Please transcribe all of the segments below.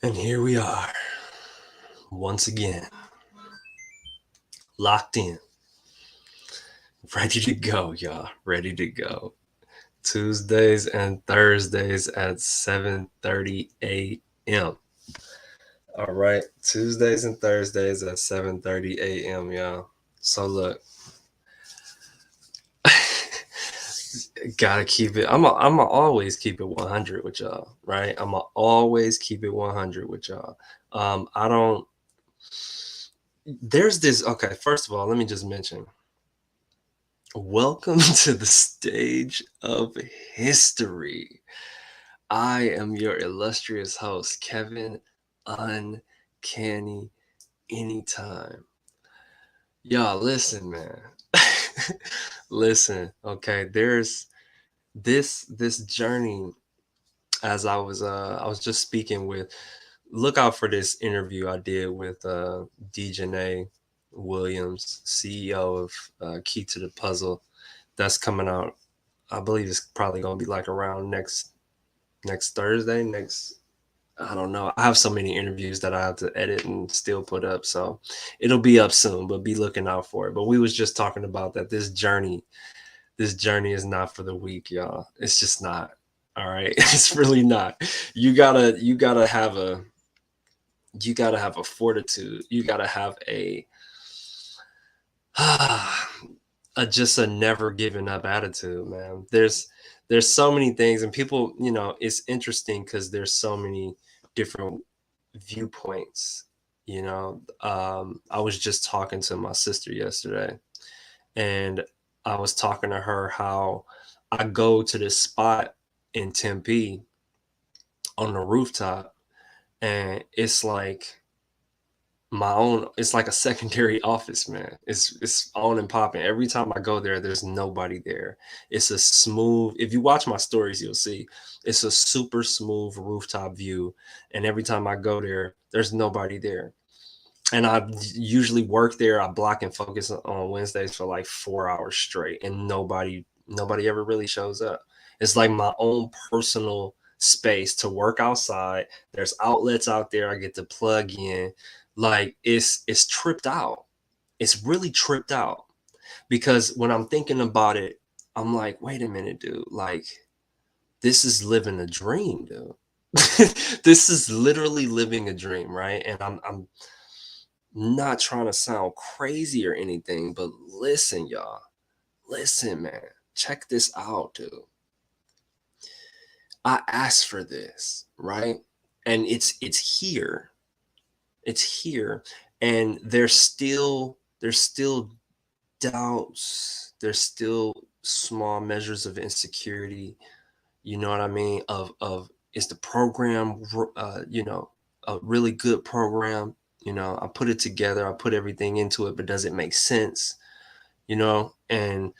And here we are, once again, locked in, ready to go, y'all. Ready to go. Tuesdays and Thursdays at 7:30 a.m. All right, Tuesdays and Thursdays at 7:30 a.m., y'all. So look, gotta keep it. I'm always keep it 100 with y'all, right? I'm always keep it 100 with y'all. I don't. There's this. Okay, first of all, let me just mention. Welcome to the stage of history. I am your illustrious host, Kevin Uncanny Anytime. Y'all, listen, man. Listen, okay. There's this journey. As I was just speaking with. Look out for this interview I did with DJ Williams, CEO of Key to the Puzzle. That's coming out. I believe it's probably gonna be like around next Thursday. I don't know. I have so many interviews that I have to edit and still put up, so it'll be up soon. But be looking out for it. But we was just talking about that this journey is not for the weak, y'all. It's just not. All right, it's really not. You gotta have a fortitude. You gotta have just a never giving up attitude, man. There's so many things, and people, it's interesting because there's so many different viewpoints. I was just talking to my sister yesterday, and I was talking to her how I go to this spot in Tempe on the rooftop, and it's like a secondary office, man. It's on and popping. Every time I go there, there's nobody there. It's a smooth, if you watch my stories, you'll see it's a super smooth rooftop view. And every time I go there, there's nobody there. And I usually work there. I block and focus on Wednesdays for like 4 hours straight, and nobody ever really shows up. It's like my own personal space to work outside. There's outlets out there I get to plug in. Like it's tripped out. It's really tripped out because when I'm thinking about it, I'm like, wait a minute, dude. Like this is living a dream, dude. This is literally living a dream, right? And I'm not trying to sound crazy or anything, but listen, y'all. Listen, man. Check this out, dude. I asked for this, right? And it's here. It's here. And there's still doubts. There's still small measures of insecurity. You know what I mean? Of is the program a really good program? I put it together, I put everything into it, but does it make sense? And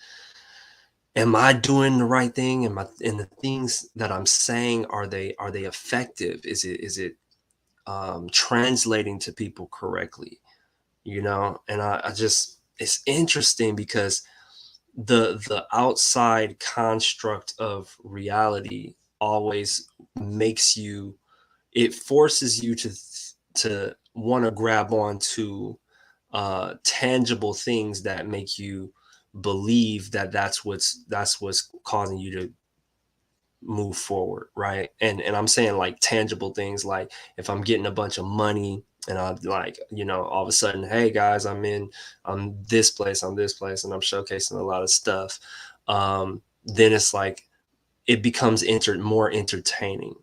am I doing the right thing? And the things that I'm saying, are they effective? Is it translating to correctly? And I just, it's interesting because the outside construct of reality always makes you, it forces you to want to grab on to tangible things that make you believe that that's what's causing you to move forward, right? And I'm saying like tangible things, like if I'm getting a bunch of money and I'm like, all of a sudden, hey guys, I'm this place and I'm showcasing a lot of stuff. Then it's like it becomes more entertaining,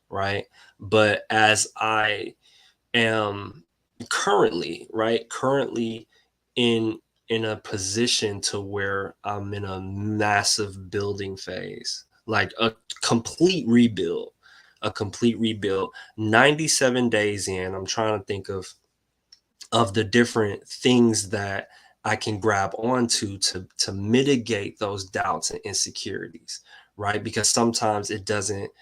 right? But as I am currently in in a position to where I'm in a massive building phase, like a complete rebuild. 97 days in, I'm trying to think of the different things that I can grab onto to mitigate those doubts and insecurities, right? Because sometimes it doesn't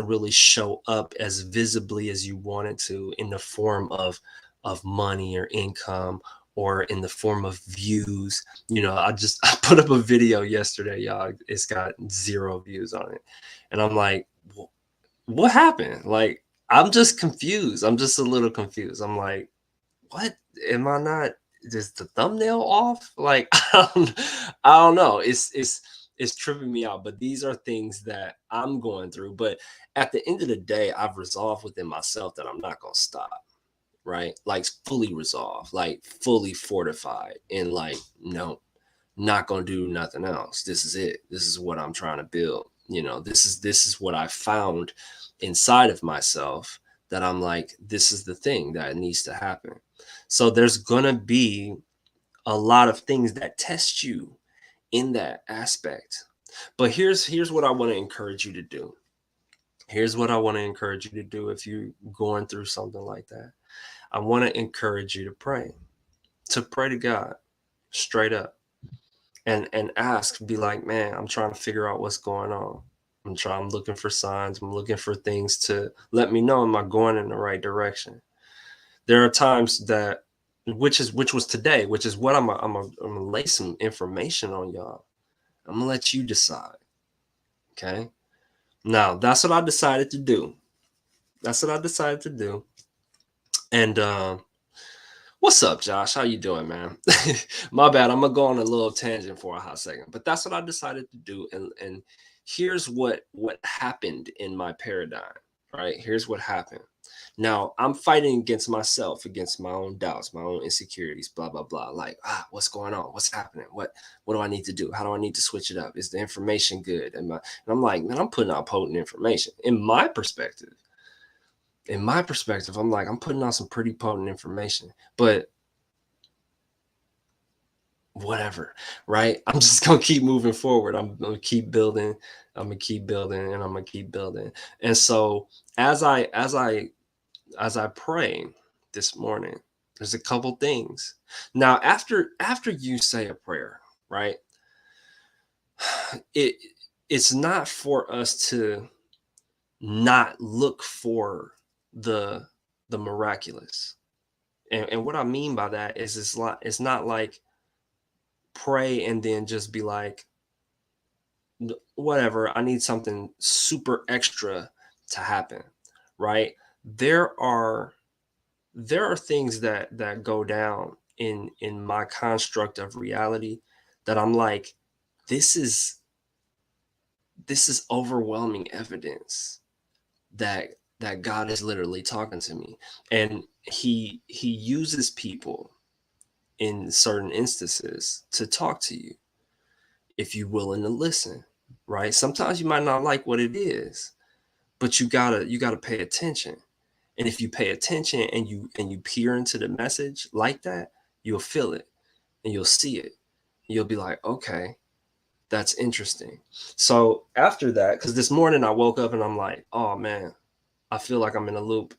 really show up as visibly as you want it to in the form of money or income or in the form of views. I put up a video yesterday, y'all. It's got 0 views on it. And I'm like, what happened? Like I'm just confused. I'm just a little confused. I'm like, what? Am I not? Is the thumbnail off? Like, I don't know. It's tripping me out. But these are things that I'm going through. But at the end of the day, I've resolved within myself that I'm not gonna stop. Right? Like fully resolved, like fully fortified, and like, no, not gonna do nothing else. This is it. This is what I'm trying to build. This is what I found inside of myself, that I'm like, this is the thing that needs to happen. So there's gonna be a lot of things that test you in that aspect. But here's what I want to encourage you to do. Here's what I want to encourage you to do if you're going through something like that. I want to encourage you to pray to God straight up, and ask, be like, man, I'm trying to figure out what's going on. I'm looking for signs. I'm looking for things to let me know, am I going in the right direction? There are times that, which was today, which is what I'm gonna lay some information on y'all. I'm gonna let you decide. Okay. Now that's what I decided to do. That's what I decided to do. And what's up, Josh? How you doing, man? My bad. I'm gonna go on a little tangent for a hot second, but that's what I decided to do. And here's what happened in my paradigm. Right? Here's what happened. Now I'm fighting against myself, against my own doubts, my own insecurities, blah blah blah. Like, what's going on? What's happening? What do I need to do? How do I need to switch it up? Is the information good? And I'm like, man, I'm putting out potent information. In my perspective, I'm like, I'm putting out some pretty potent information, but whatever, right? I'm just gonna keep moving forward. I'm gonna keep building. I'm gonna keep building, and I'm gonna keep building. And so, as I pray this morning, there's a couple things. Now, after you say a prayer, right? It it's not for us to not look for the the miraculous. And what I mean by that is, it's not like pray and then just be like, whatever, I need something super extra to happen, right? There are there are things that go down in my construct of reality, that I'm like, this is this is overwhelming evidence that God is literally talking to me. And he uses people in certain instances to talk to you, if you're willing to listen, right? Sometimes you might not like what it is, but you gotta pay attention. And if you pay attention and you peer into the message like that, you'll feel it and you'll see it. You'll be like, okay, that's interesting. So after that, because this morning I woke up and I'm like, oh man, I feel like I'm in a loop.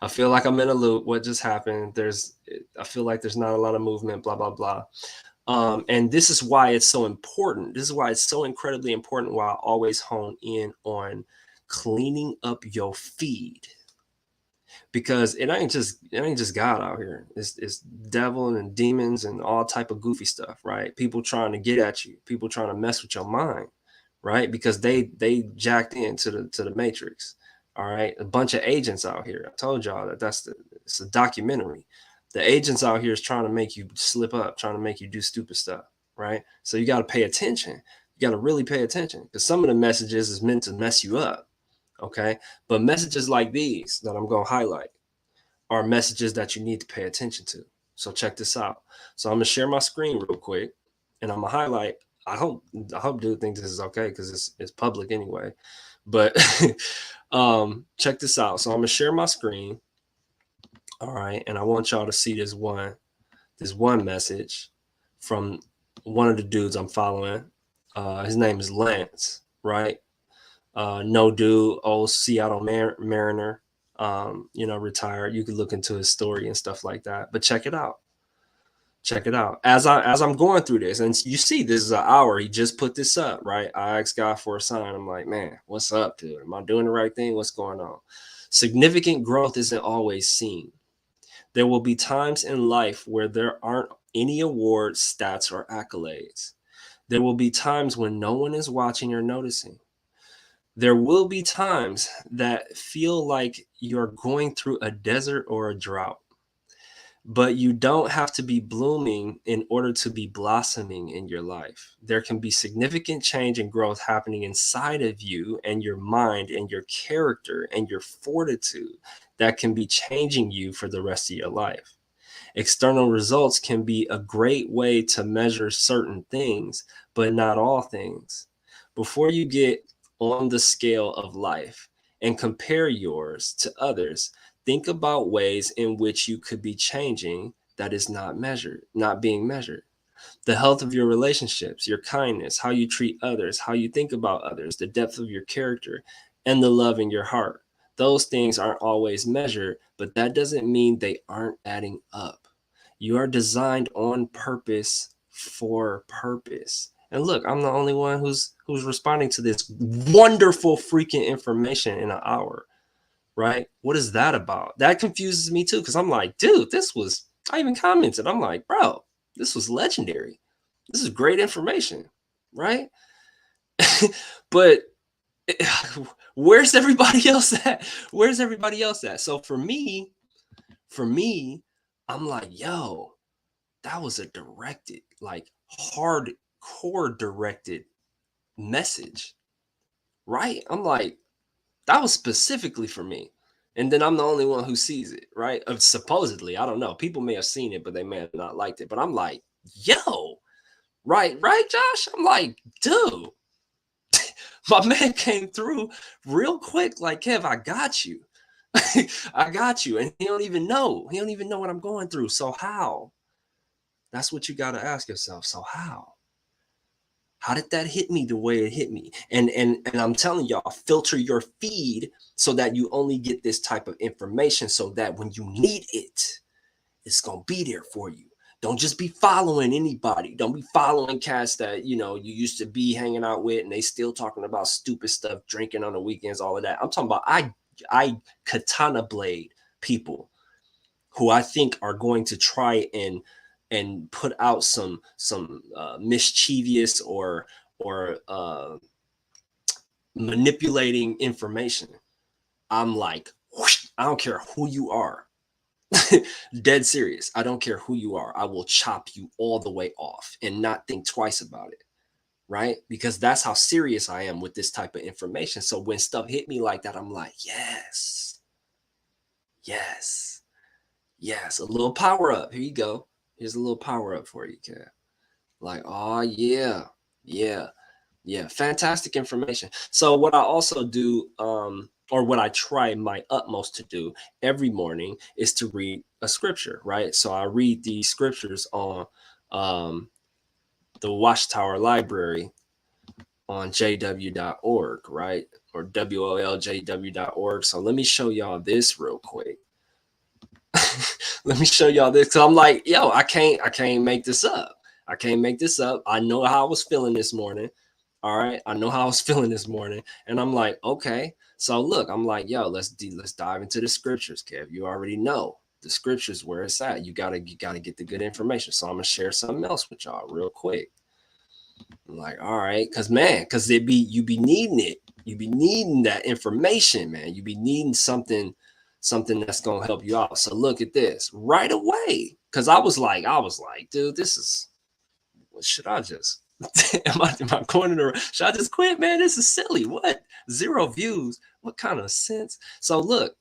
I feel like I'm in a loop. What just happened? I feel like there's not a lot of movement, blah, blah, blah. And this is why it's so important. This is why it's so incredibly important, why I always hone in on cleaning up your feed, because it ain't just God out here. It's devil and demons and all type of goofy stuff, right? People trying to get at you, people trying to mess with your mind, right? Because they jacked into the matrix. All right, a bunch of agents out here. I told y'all it's a documentary. The agents out here is trying to make you slip up, trying to make you do stupid stuff, right? So you got to pay attention. You got to really pay attention, because some of the messages is meant to mess you up. Okay. But messages like these that I'm going to highlight are messages that you need to pay attention to. So check this out. So I'm going to share my screen real quick, and I'm going to highlight. I hope dude thinks this is okay, because it's public anyway. But check this out. So I'm going to share my screen. All right. And I want y'all to see this one message from one of the dudes I'm following. His name is Lance, right? No dude, old Seattle Mariner, retired. You could look into his story and stuff like that. But check it out. Check it out. As I'm going through this, and you see, this is an hour. He just put this up, right? I asked God for a sign. I'm like, man, what's up, dude? Am I doing the right thing? What's going on? Significant growth isn't always seen. There will be times in life where there aren't any awards, stats, or accolades. There will be times when no one is watching or noticing. There will be times that feel like you're going through a desert or a drought, but you don't have to be blooming in order to be blossoming in your life. There can be significant change and growth happening inside of you and your mind and your character and your fortitude that can be changing you for the rest of your life. External results can be a great way to measure certain things, but not all things. Before you get on the scale of life and compare yours to others, think about ways in which you could be changing that is not being measured. The health of your relationships, your kindness, how you treat others, how you think about others, the depth of your character, and the love in your heart. Those things aren't always measured, but that doesn't mean they aren't adding up. You are designed on purpose for purpose. And look, I'm the only one who's responding to this wonderful freaking information in an hour, right? What is that about? That confuses me too, because I'm like, dude, I even commented. I'm like, bro, this was legendary. This is great information, right? But where's everybody else at? Where's everybody else at? So for me, I'm like, yo, that was a directed, like hardcore directed message, right? I'm like, that was specifically for me. And then I'm the only one who sees it, right? Supposedly, I don't know. People may have seen it, but they may have not liked it. But I'm like, yo, right, Josh? I'm like, dude, my man came through real quick. Like, Kev, I got you. I got you. And he don't even know. He don't even know what I'm going through. So how? That's what you got to ask yourself. So how? How did that hit me the way it hit me? And I'm telling y'all, filter your feed so that you only get this type of information so that when you need it, it's gonna be there for you. Don't just be following anybody. Don't be following cats that you used to be hanging out with and they still talking about stupid stuff, drinking on the weekends, all of that. I'm talking about I katana blade people who I think are going to try and put out some mischievous or manipulating information. I'm like, whoosh, I don't care who you are. Dead serious. I don't care who you are. I will chop you all the way off and not think twice about it. Right? Because that's how serious I am with this type of information. So when stuff hit me like that, I'm like, yes, yes, yes. A little power up. Here you go. Here's a little power up for you, Kev. Like, oh yeah, yeah, yeah. Fantastic information. So what I also do, or what I try my utmost to do every morning is to read a scripture, right? So I read these scriptures on um, the Watchtower Library on jw.org, right? Or woljw.org. So let me show y'all this real quick. Let me show y'all this. Cause I'm like, yo, I can't make this up. I can't make this up. I know how I was feeling this morning. All right. I know how I was feeling this morning. And I'm like, okay. So look, I'm like, yo, let's dive into the scriptures, Kev. You already know the scriptures where it's at. You gotta get the good information. So I'm gonna share something else with y'all real quick. I'm like, all right, because you be needing it. You be needing that information, man. You be needing something that's gonna help you out. So look at this right away. Cause I was like, dude, this is what should I just am I going in the should I just quit, man? This is silly. What? 0 views. What kind of sense? So look,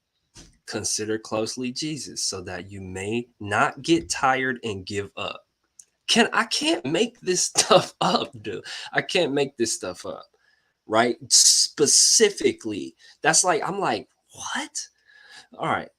consider closely Jesus so that you may not get tired and give up. I can't make this stuff up, dude. I can't make this stuff up, right? Specifically, that's like I'm like, what? All right.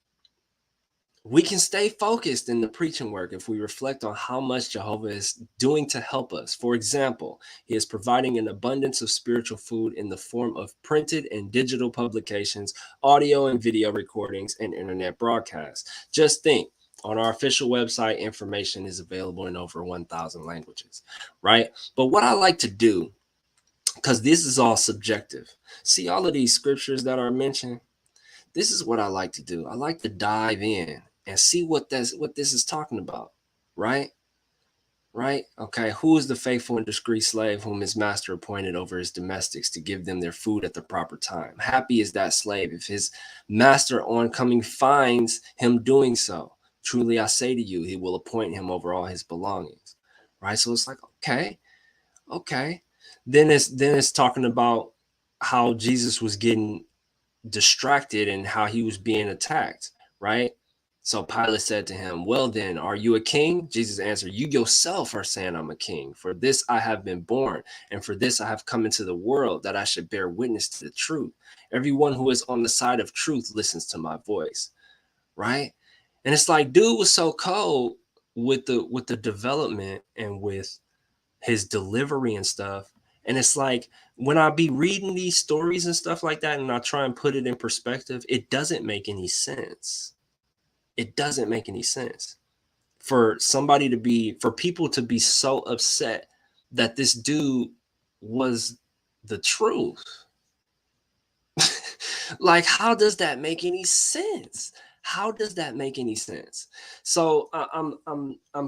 We can stay focused in the preaching work if we reflect on how much Jehovah is doing to help us. For example, he is providing an abundance of spiritual food in the form of printed and digital publications, audio and video recordings, and internet broadcasts. Just think, on our official website, information is available in over 1,000 languages, right? But what I like to do, because this is all subjective, see all of these scriptures that are mentioned, this is what I like to do. I like to dive in and see what this is talking about, right? right? Okay, who is the faithful and discreet slave whom his master appointed over his domestics to give them their food at the proper time? Happy is that slave if his master on coming finds him doing so. Truly I say to you, he will appoint him over all his belongings. Right? So it's like, okay, okay. Then it's talking about how Jesus was getting distracted and how he was being attacked, right? So Pilate said to him, well, then, are you a king? Jesus answered, you yourself are saying I'm a king. For this I have been born, and for this I have come into the world, that I should bear witness to the truth. Everyone who is on the side of truth listens to my voice, right? And it's like, dude was so cold with the development and with his delivery and stuff. And it's like when I be reading these stories and stuff like that, and I try and put it in perspective, it doesn't make any sense. It doesn't make any sense for somebody to be, for people to be so upset that this dude was the truth. Like, how does that make any sense? How does that make any sense? So I'm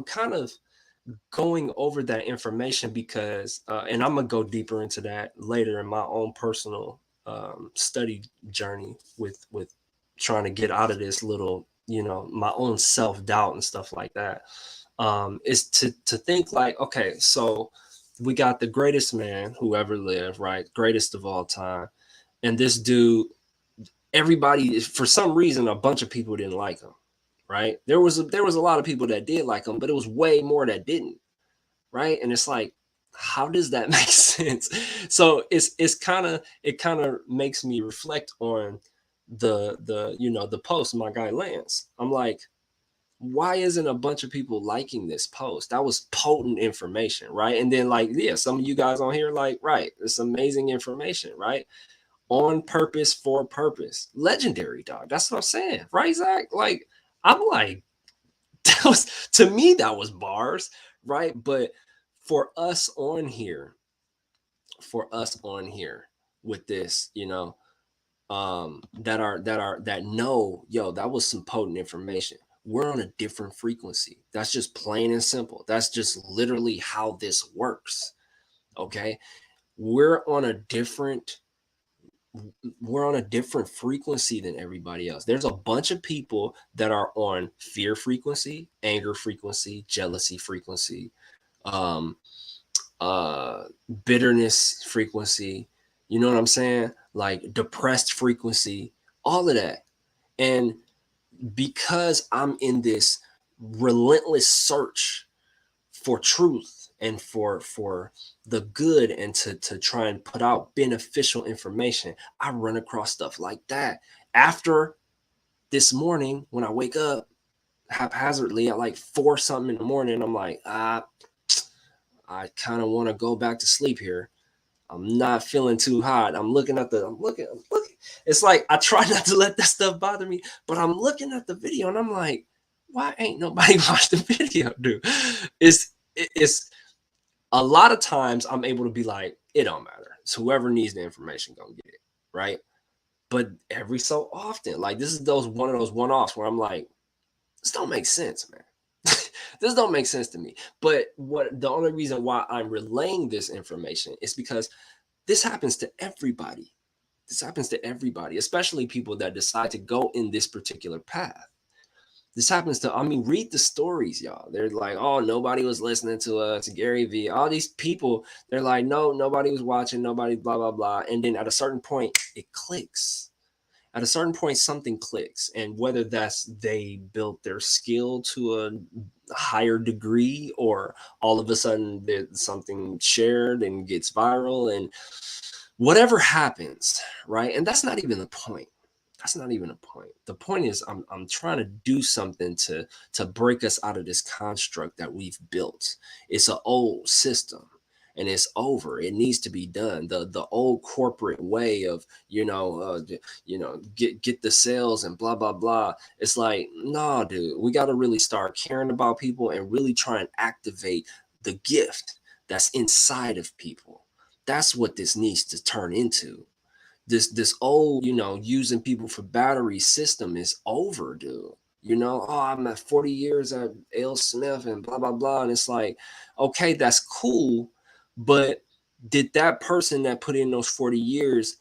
kind of going over that information because and I'm gonna go deeper into that later in my own personal study journey with trying to get out of this little, my own self-doubt and stuff like that. Is to think like, okay, so we got the greatest man who ever lived, right? Greatest of all time. And this dude, everybody, for some reason, a bunch of people didn't like him, right? There was a lot of people that did like him, but it was way more that didn't, right? And it's like, how does that make sense? So it kind of makes me reflect on the post, my guy Lance. I'm like, why isn't a bunch of people liking this post? That was potent information, right? And then, like, yeah, some of you guys on here, like, right, it's amazing information, right? On purpose, for purpose, legendary, dog. That's what I'm saying, right, Zach? Like, I'm like, that was, to me, that was bars, right? But for us on here, for us on here with this, that know, yo, that was some potent information. We're on a different frequency. That's just plain and simple. That's just literally how this works. Okay. We're on a different we're on a different frequency than everybody else. There's a bunch of people that are on fear frequency, anger frequency, jealousy frequency, um, bitterness frequency. You know what I'm saying? Like depressed frequency, all of that. And because I'm in this relentless search for truth and for the good, and to try and put out beneficial information, I run across stuff like that. After this morning, when I wake up haphazardly at like 4 something in the morning, I'm like, I kind of want to go back to sleep here. I'm not feeling too hot. I'm looking. It's like I try not to let that stuff bother me, but I'm looking at the video and I'm like, why ain't nobody watched the video, dude? It's a lot of times I'm able to be like, it don't matter. It's whoever needs the information gonna get it, right? But every so often, like, this is those one of those one-offs where I'm like, this don't make sense, man. This don't make sense to me. But what the only reason why I'm relaying this information is because this happens to everybody. This happens to everybody, especially people that decide to go in this particular path. This happens to, I mean, read the stories, y'all. They're like, oh, nobody was listening to us, Gary V. All these people, they're like, no, nobody was watching, nobody, blah, blah, blah. And then at a certain point, it clicks. At a certain point, something clicks. And whether that's they built their skill to a higher degree, or all of a sudden there's something shared and gets viral, and whatever happens, right? And that's not even the point. That's not even a point. The point is, I'm trying to do something to break us out of this construct that we've built. It's an old system and it's over. It needs to be done. The old corporate way of, get the sales and blah blah blah. It's like, nah, dude, we got to really start caring about people and really try and activate the gift that's inside of people. That's what this needs to turn into. This old, using people for battery system is over, dude. Oh, I'm at 40 years at L Smith and blah blah blah. And it's like, okay, that's cool, but did that person that put in those 40 years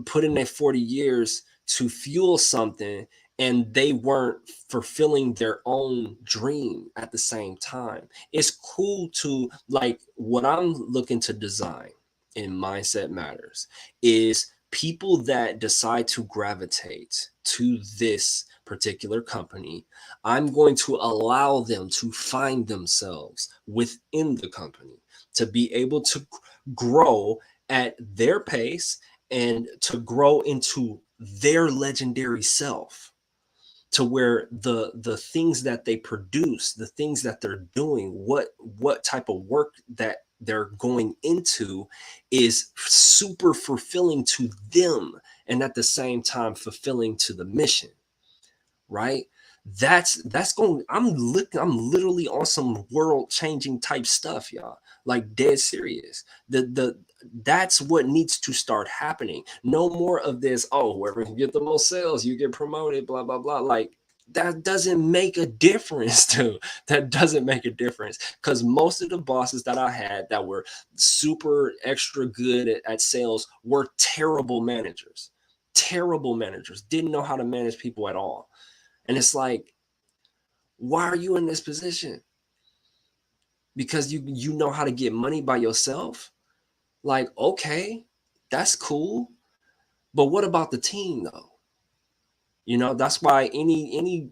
put in their 40 years to fuel something, and they weren't fulfilling their own dream at the same time? It's cool to, like, what I'm looking to design in Mindset Matters is people that decide to gravitate to this particular company. I'm going to allow them to find themselves within the company, to be able to grow at their pace and to grow into their legendary self, to where the things that they produce, the things that they're doing, what type of work that they're going into is super fulfilling to them, and at the same time fulfilling to the mission, right? That's going. I'm literally on some world changing type stuff, y'all. Like, dead serious. The That's what needs to start happening. No more of this. Oh, whoever can get the most sales, you get promoted. Blah blah blah. Like, that doesn't make a difference, dude. That doesn't make a difference, because most of the bosses that I had that were super extra good at sales were terrible managers. Terrible managers, didn't know how to manage people at all. And it's like, why are you in this position? Because you know how to get money by yourself? Like, okay, that's cool. But what about the team though? That's why any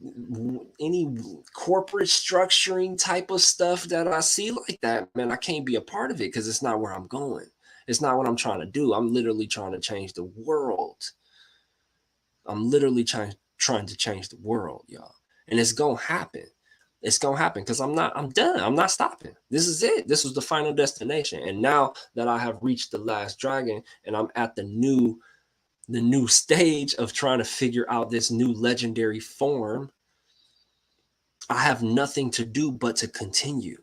corporate structuring type of stuff that I see like that, man, I can't be a part of it, because it's not where I'm going. It's not what I'm trying to do. I'm literally trying to change the world. I'm literally trying to change the world, y'all. And it's gonna happen. It's gonna happen, because I'm done. I'm not stopping. This is it. This was the final destination. And now that I have reached the last dragon, and I'm at the new stage of trying to figure out this new legendary form, I have nothing to do but to continue.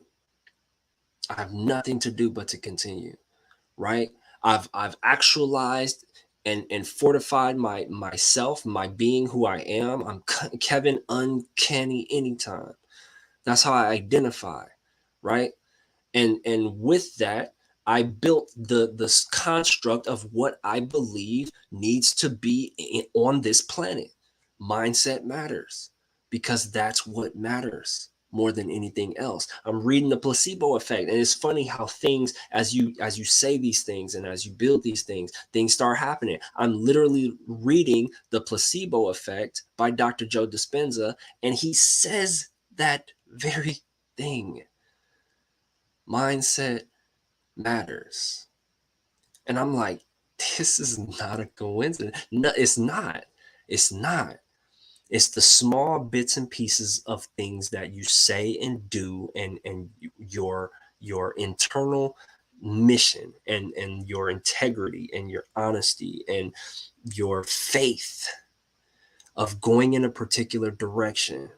I have nothing to do but to continue. Right? I've actualized and fortified myself, my being, who I am. I'm Kevin Uncanny Anytime. That's how I identify, right? And with that, I built the construct of what I believe needs to be on this planet. Mindset matters, because that's what matters more than anything else. I'm reading the placebo effect, and it's funny how things, as you say these things and as you build things start happening. I'm literally reading The Placebo Effect by Dr. Joe Dispenza, and he says that very thing. Mindset matters. And I'm like, this is not a coincidence. No, it's not. It's not. It's the small bits and pieces of things that you say and do, and your internal mission, and your integrity and your honesty and your faith of going in a particular direction,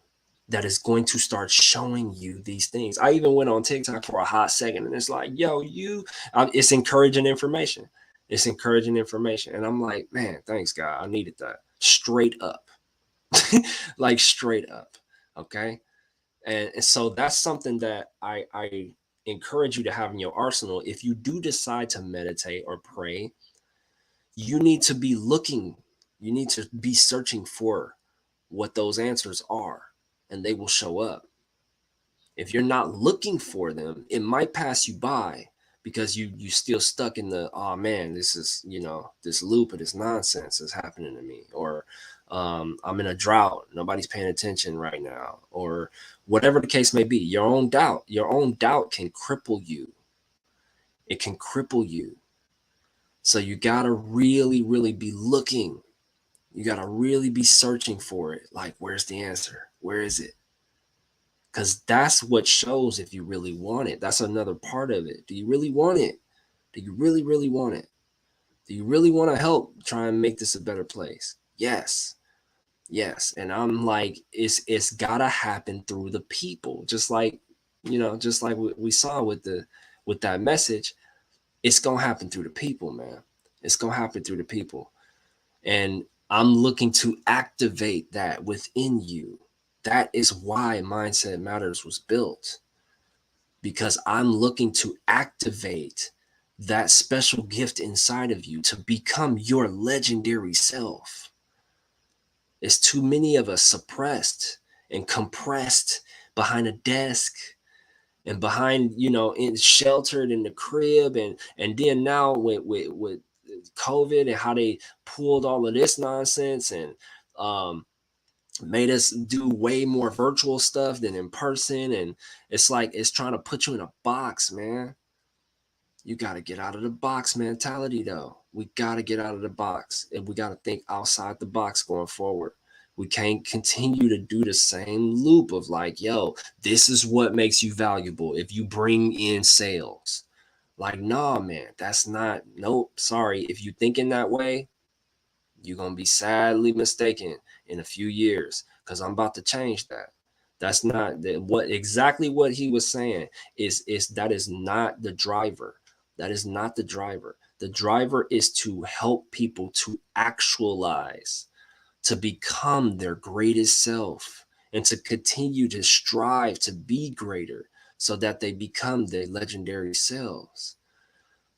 that is going to start showing you these things. I even went on TikTok for a hot second, and it's like, yo, it's encouraging information. It's encouraging information. And I'm like, man, thanks, God. I needed that. Straight up. Like, straight up. Okay. And so that's something that I encourage you to have in your arsenal. If you do decide to meditate or pray, you need to be looking, you need to be searching for what those answers are, and they will show up. If you're not looking for them, it might pass you by, because you still stuck in the, oh man, this is, this loop of this nonsense is happening to me, or I'm in a drought, nobody's paying attention right now, or whatever the case may be. Your own doubt can cripple you. It can cripple you. So you got to really, really be looking. You got to really be searching for it. Like, where's the answer? Where is it? Because that's what shows if you really want it. That's another part of it. Do you really want it? Do you really, really want it? Do you really want to help try and make this a better place? Yes. Yes. And I'm like, it's gotta happen through the people. Just like we saw with that message. It's gonna happen through the people, man. It's gonna happen through the people. And I'm looking to activate that within you. That is why Mindset Matters was built, because I'm looking to activate that special gift inside of you to become your legendary self. It's too many of us suppressed and compressed behind a desk and behind, in sheltered in the crib, and then now with COVID and how they pulled all of this nonsense and um made us do way more virtual stuff than in person. And it's like it's trying to put you in a box, man. You got to get out of the box mentality, though. We got to get out of the box, and we got to think outside the box going forward. We can't continue to do the same loop of like, yo, this is what makes you valuable if you bring in sales. Like, nah, man, that's not, nope, sorry. If you think in that way, you're gonna be sadly mistaken in a few years, because I'm about to change that. That's not what exactly what he was saying is that is not the driver. That is not the driver. The driver is to help people to actualize, to become their greatest self, and to continue to strive to be greater so that they become their legendary selves.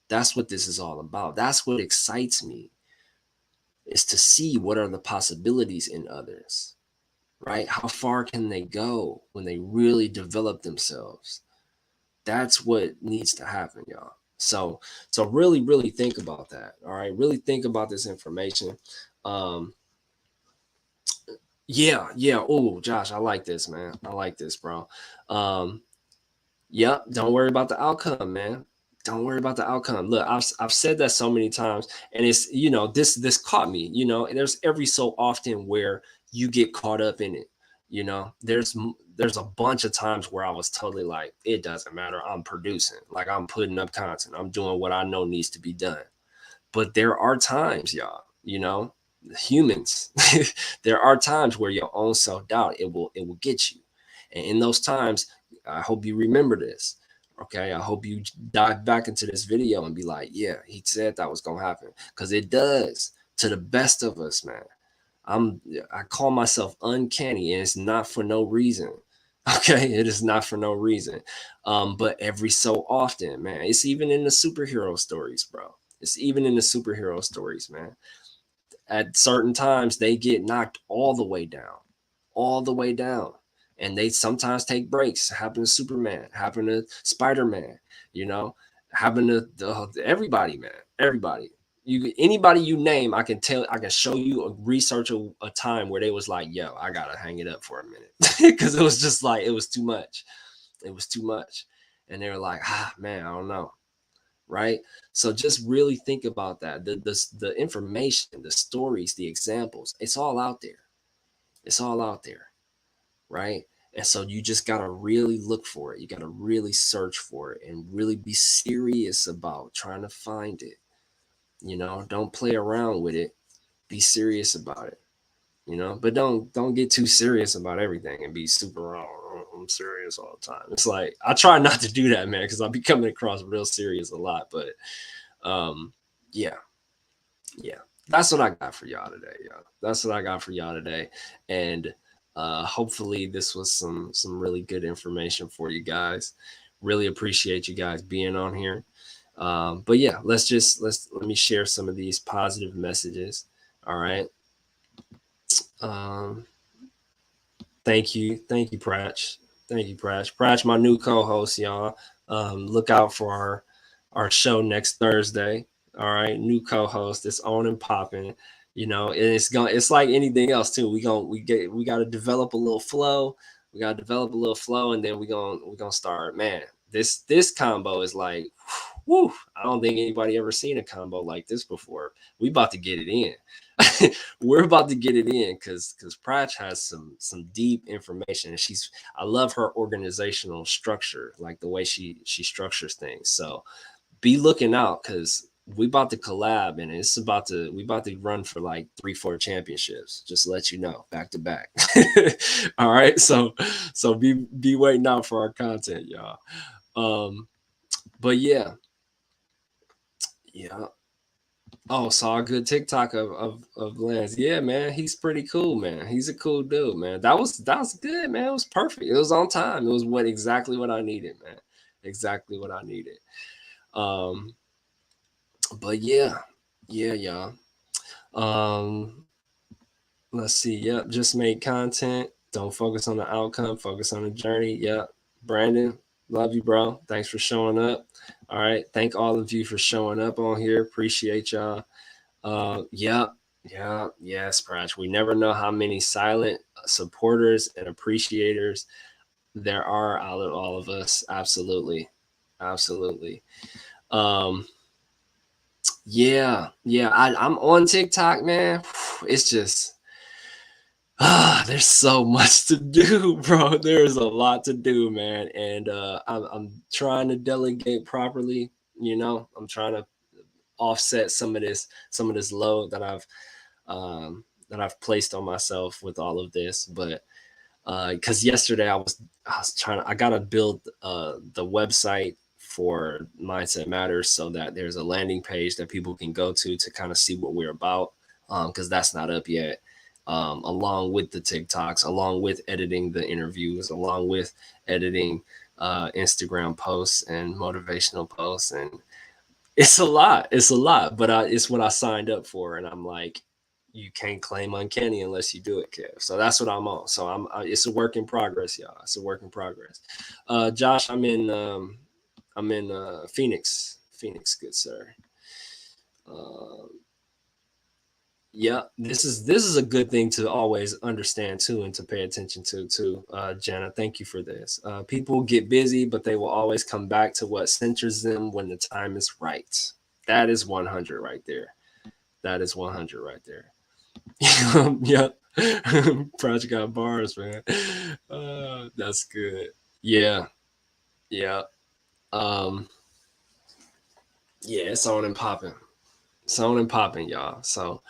That's what this is all about. That's what excites me, is to see what are the possibilities in others, right? How far can they go when they really develop themselves? That's what needs to happen, y'all. So really, really think about that. All right. Really think about this information. Um, yeah. Oh, Josh, I like this, man. I like this, bro. Um, Yep. Don't worry about the outcome, man. Don't worry about the outcome. Look, I've said that so many times, and it's, this caught me. And there's every so often where you get caught up in it. There's a bunch of times where I was totally like, it doesn't matter. I'm producing, like I'm putting up content. I'm doing what I know needs to be done. But there are times, y'all, humans, there are times where your own self-doubt, it will get you. And in those times, I hope you remember this. Okay. I hope you dive back into this video and be like, yeah, he said that was gonna happen. Because it does to the best of us, man. I call myself uncanny, and it's not for no reason. Okay, it is not for no reason. But every so often, man, it's even in the superhero stories, bro. It's even in the superhero stories, man. At certain times, they get knocked all the way down. And they sometimes take breaks. Happen to Superman, happen to Spider-Man, you know, happen to everybody, man. Everybody. Anybody you name, I can show you a research a time where they was like, yo, I gotta hang it up for a minute. Because it was just like it was too much. It was too much. And they were like, man, I don't know. Right. So just really think about that. The information, the stories, the examples, it's all out there. It's all out there. Right. And so you just got to really look for it. You got to really search for it and really be serious about trying to find it. Don't play around with it. Be serious about it. But don't get too serious about everything and be super, oh, I'm serious all the time. It's like I try not to do that, man, because I'll be coming across real serious a lot. But um, yeah, yeah, that's what I got for y'all today, y'all. That's what I got for y'all today, and hopefully this was some really good information for you guys. Really appreciate you guys being on here. But yeah, let me share some of these positive messages. All right. Um, thank you, Pratch. Thank you, Pratch. Pratch, my new co-host, y'all. Look out for our show next Thursday. All right, new co-host. It's on and popping. And it's like anything else too. We got to develop a little flow. We got to develop a little flow, and then we gonna start. Man, this combo is like, whew, I don't think anybody ever seen a combo like this before. We about to get it in. We're about to get it in because Pratch has some deep information, and I love her organizational structure, like the way she structures things. So be looking out, because we about to collab, and we about to run for like 3-4 championships. Just to let you know, back to back. All right, so be waiting out for our content, y'all. But yeah. Oh, saw a good TikTok of Lance. Yeah, man, he's pretty cool, man. He's a cool dude, man. That was good, man. It was perfect. It was on time. It was what exactly what I needed, man. Exactly what I needed. Um, but yeah, yeah, y'all. Um, let's see. Yep, just make content. Don't focus on the outcome. Focus on the journey. Yep. Brandon, love you, bro. Thanks for showing up. All right. Thank all of you for showing up on here. Appreciate y'all. Yeah, yeah, yes, Pratch. We never know how many silent supporters and appreciators there are out of all of us. Absolutely, absolutely. Um, yeah. I'm on TikTok, man. It's just there's so much to do, bro. There's a lot to do, man, and I'm trying to delegate properly. I'm trying to offset some of this load that I've placed on myself with all of this. But because yesterday I gotta build the website for Mindset Matters so that there's a landing page that people can go to kind of see what we're about. Because that's not up yet. Along with the TikToks, along with editing the interviews, along with editing Instagram posts and motivational posts, and it's a lot. It's a lot, but it's what I signed up for, and I'm like, you can't claim uncanny unless you do it, Kev. So that's what I'm on. So it's a work in progress, y'all. It's a work in progress. Josh, I'm in Phoenix, good sir. Uh, yeah, this is a good thing to always understand too, and to pay attention to too. Jenna, thank you for this. People get busy, but they will always come back to what centers them when the time is right. That is 100 right there. That is 100 right there. Yep. Project got bars, man. That's good. Yeah. Yeah. Um, yeah, it's on and popping. It's on and popping, y'all. So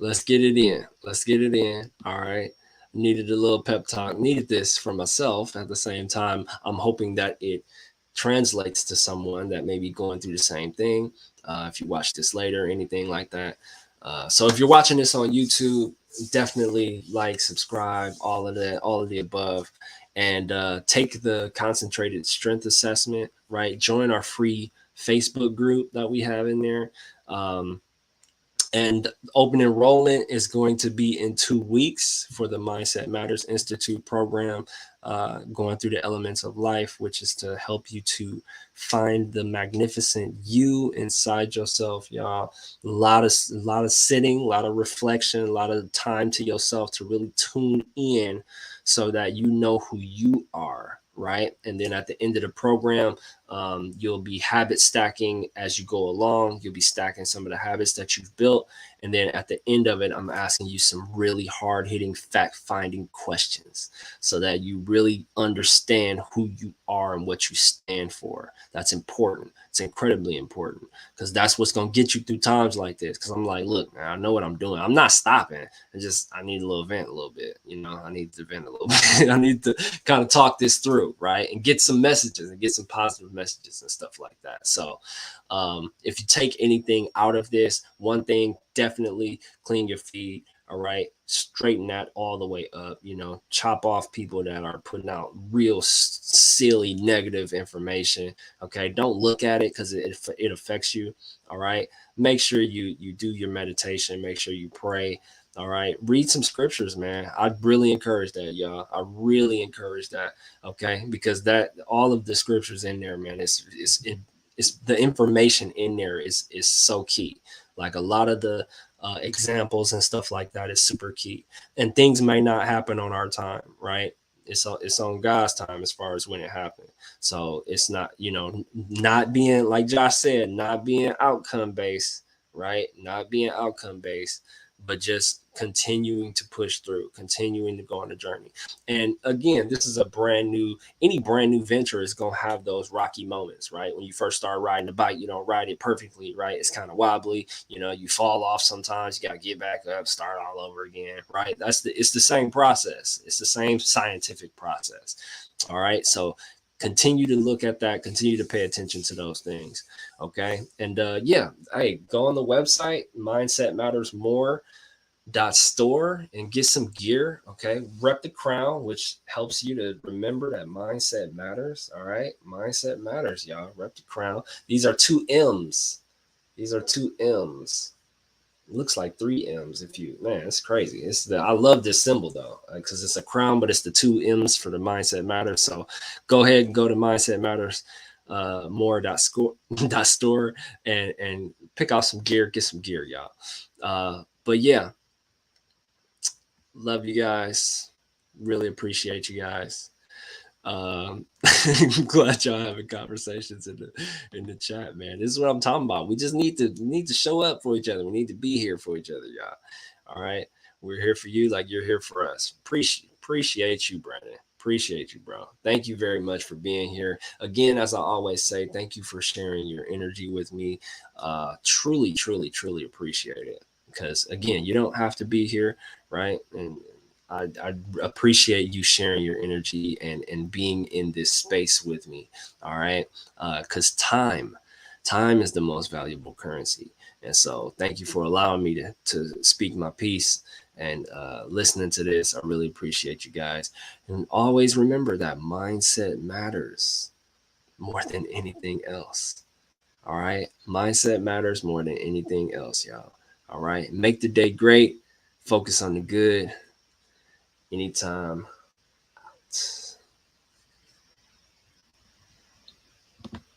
let's get it in. Let's get it in. All right. Needed a little pep talk. Needed this for myself. At the same time, I'm hoping that it translates to someone that may be going through the same thing. If you watch this later, anything like that. So if you're watching this on YouTube, definitely like, subscribe, all of that, all of the above, and take the concentrated strength assessment. Right. Join our free Facebook group that we have in there. Um, and open enrollment is going to be in 2 weeks for the Mindset Matters Institute program, going through the elements of life, which is to help you to find the magnificent you inside yourself, y'all. A lot of sitting, a lot of reflection, a lot of time to yourself to really tune in so that you know who you are, right? And then at the end of the program, you'll be habit stacking as you go along. You'll be stacking some of the habits that you've built. And then at the end of it, I'm asking you some really hard hitting fact finding questions so that you really understand who you are and what you stand for. That's important. It's incredibly important because that's what's going to get you through times like this. Because I'm like, look, man, I know what I'm doing. I'm not stopping. I need a little vent a little bit. I need to vent a little bit. I need to kind of talk this through, right? And get some messages and get some positive messages and stuff like that. So if you take anything out of this, one thing, definitely clean your feed. All right. Straighten that all the way up, chop off people that are putting out real silly negative information. Okay. Don't look at it because it affects you. All right. Make sure you do your meditation. Make sure you pray. All right. Read some scriptures, man. I really encourage that, y'all. I really encourage that. Okay. Because that all of the scriptures in there, man, it's the information in there is so key. Like a lot of the examples and stuff like that is super key. And things may not happen on our time, right? It's on God's time as far as when it happened. So it's not, not being, like Josh said, not being outcome based, right? Not being outcome based, but just continuing to push through, continuing to go on the journey. And again, this is any brand new venture is going to have those rocky moments, right? When you first start riding the bike, you don't ride it perfectly, right? It's kind of wobbly, you fall off sometimes, you got to get back up, start all over again, right? It's the same process. It's the same scientific process. All right. So continue to look at that, continue to pay attention to those things. Okay. And yeah, hey, go on the website, mindsetmattersmore.store, and get some gear. Okay. Rep the crown, which helps you to remember that mindset matters. All right. Mindset matters, y'all. Rep the crown. These are two M's. These are two M's. It looks like three M's if you, man, it's crazy. It's the, I love this symbol though, because it's a crown, but it's the two M's for the mindset matters. So go ahead and go to mindset matters more.store and pick out some gear, get some gear, y'all. But yeah, love you guys. Really appreciate you guys. Glad y'all having conversations in the chat, man. This is what I'm talking about. We just need to show up for each other. We need to be here for each other, y'all. All right, we're here for you, like you're here for us. Appreciate you, Brandon. Appreciate you, bro. Thank you very much for being here. Again, as I always say, thank you for sharing your energy with me. Truly, truly, truly appreciate it. Because again, you don't have to be here, right? And I appreciate you sharing your energy and being in this space with me. All right. Because time is the most valuable currency. And so thank you for allowing me to speak my piece and listening to this. I really appreciate you guys. And always remember that mindset matters more than anything else. All right. Mindset matters more than anything else, y'all. All right. Make the day great. Focus on the good. Anytime.